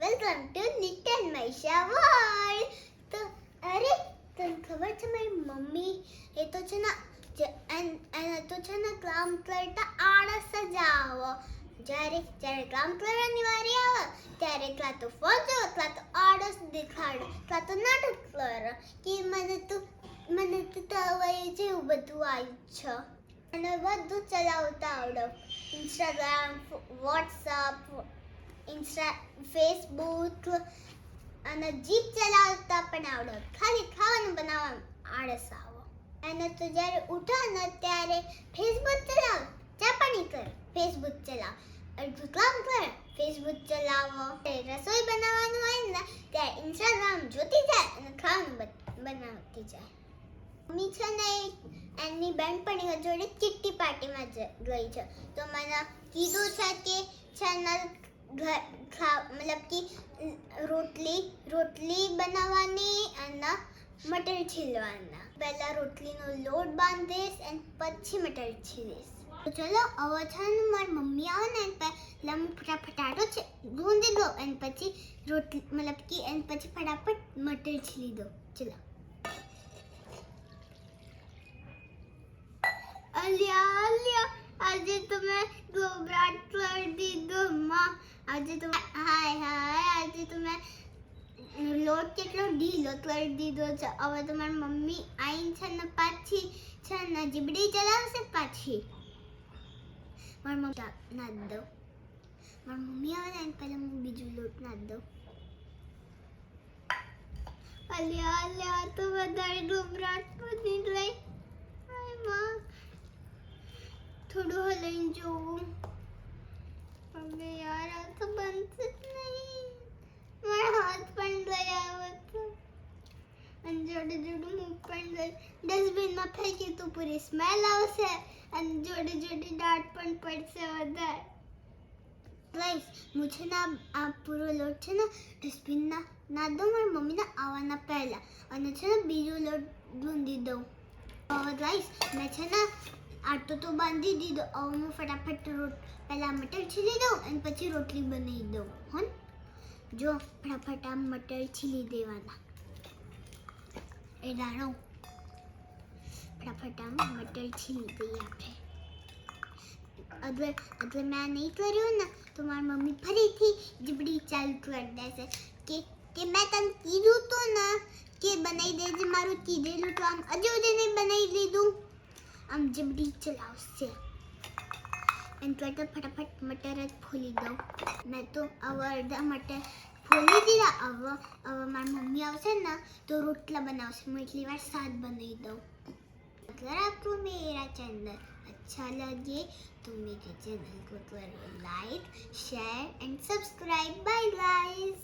Welcome to little Maisha world. તો અરે તને ખબર છે મારી મમ્મી એ તો છે ને એને તો છે ને કામ કરતા આળસ જ આવો. જ્યારે કામ કરવાની વારી આવે ત્યારે કાં તો ફોન જોવે, કાં તો આળસ દેખાડે, કાં તો નાટક કરે કે મને તો હવે જેવું બધું આવ્યું છે અને બધું ચલાવતા આવડે. ઇન્સ્ટાગ્રામ, વોટ્સઅપ, ફેસબુક અને જીપ ચલાવતા પણ આવડે. ખાલી ખાવાનું બનાવવાનું આળસ આવો. અને તો જ્યારે ઉઠો ને ત્યારે ફેસબુક ચલાવ, ચા પાણી કરે, ફેસબુક ચલાવ, અડધું કામ કરે, ફેસબુક ચલાવો. રસોઈ બનાવવાનું હોય ને ત્યારે ઇન્સ્ટાગ્રામ જોતી જાય અને ખાવાનું બનાવતી જાય. મમ્મી છે ને એની બેનપણીઓ જોડે કિટ્ટી પાર્ટીમાં ગઈ છે, તો મને કીધું છે કે મતલબ કે રોટલી બનાવવાની અને મટર છીલવાના. પહેલા રોટલીનો લોટ બાંધીશ અને પછી મટર છીલીશ. તો ચલો હવે છે ને મારી મમ્મી આવે ને પહેલા હું ફટાફટ આટો છે ગૂંદી દો અને પછી રોટલી મતલબ કે અને પછી ફટાફટ મટર છીલી દો. ચલો. અલ્યા આજે તમે ગભરાટ કરી દીધો માં. આજે તમે આજે તમે લોટ કેટલો ઢીલો કરી દીધો છે. હવે તમારી મમ્મી આઈને છે ને પાછી છે ને જીબડી ચલાવશે પાછી. મારી મમ્મી નાખ દો. મારી મમ્મી આવે ને પહેલા હું બીજું લોટ નાખ દઉં. અલ્યા તો વધારે ગભરાટ કરી લઈ. થોડું હલાઈને જોવું. હવે યાર આ તો બનશે જ નહીં. મારા હાથ પણ લઈ આવે છે અને જોડે હું પણ લઈ ડસ્ટબિનમાં ફેંકી તો પૂરી સ્મેલ આવશે અને જોડે દાંત પણ પડશે વધારે. ગાઈસ હું છે ને આ પૂરો લોટ છે ને ડસ્ટબિનમાં નાખ દઉં મારી મમ્મીના આવવાના પહેલા અને છે ને બીજો લોટ ગૂંદી દઉં. હવે ગાઈસ મેં છે ને આટો તો બાંધી દીધો. હવે હું ફટાફટ પહેલા મટર છીલી દઉં અને પછી રોટલી બનાવી દઉં. જો ફટાફટ આ મટર છીલી દેવાના. એ દાણો ફટાફટ આમ મટર છીલી દઈએ આપણે. અગર મેં નહીં કર્યું ને તો મારી મમ્મી ફરીથી જીબડી ચાલુ કરી દેશે કે મેં તને કીધું તો ને કે બનાવી દેજે. મારું કીધેલું તો આમ હજુ નહીં બનાવી લીધું. આમ જીબડી ચલાવશે અને ફટાફટ મટર જ ફોલી દઉં. મેં તો અડધા મટર ફોલી દીધા. હવે મારી મમ્મી આવશે ને તો રોટલા બનાવશે. હું એટલી વાર શાક બનાવી દઉં. अगर आपको मेरा चैनल अच्छा लगे तो मेरे चैनल को करो like, share and subscribe. Bye guys.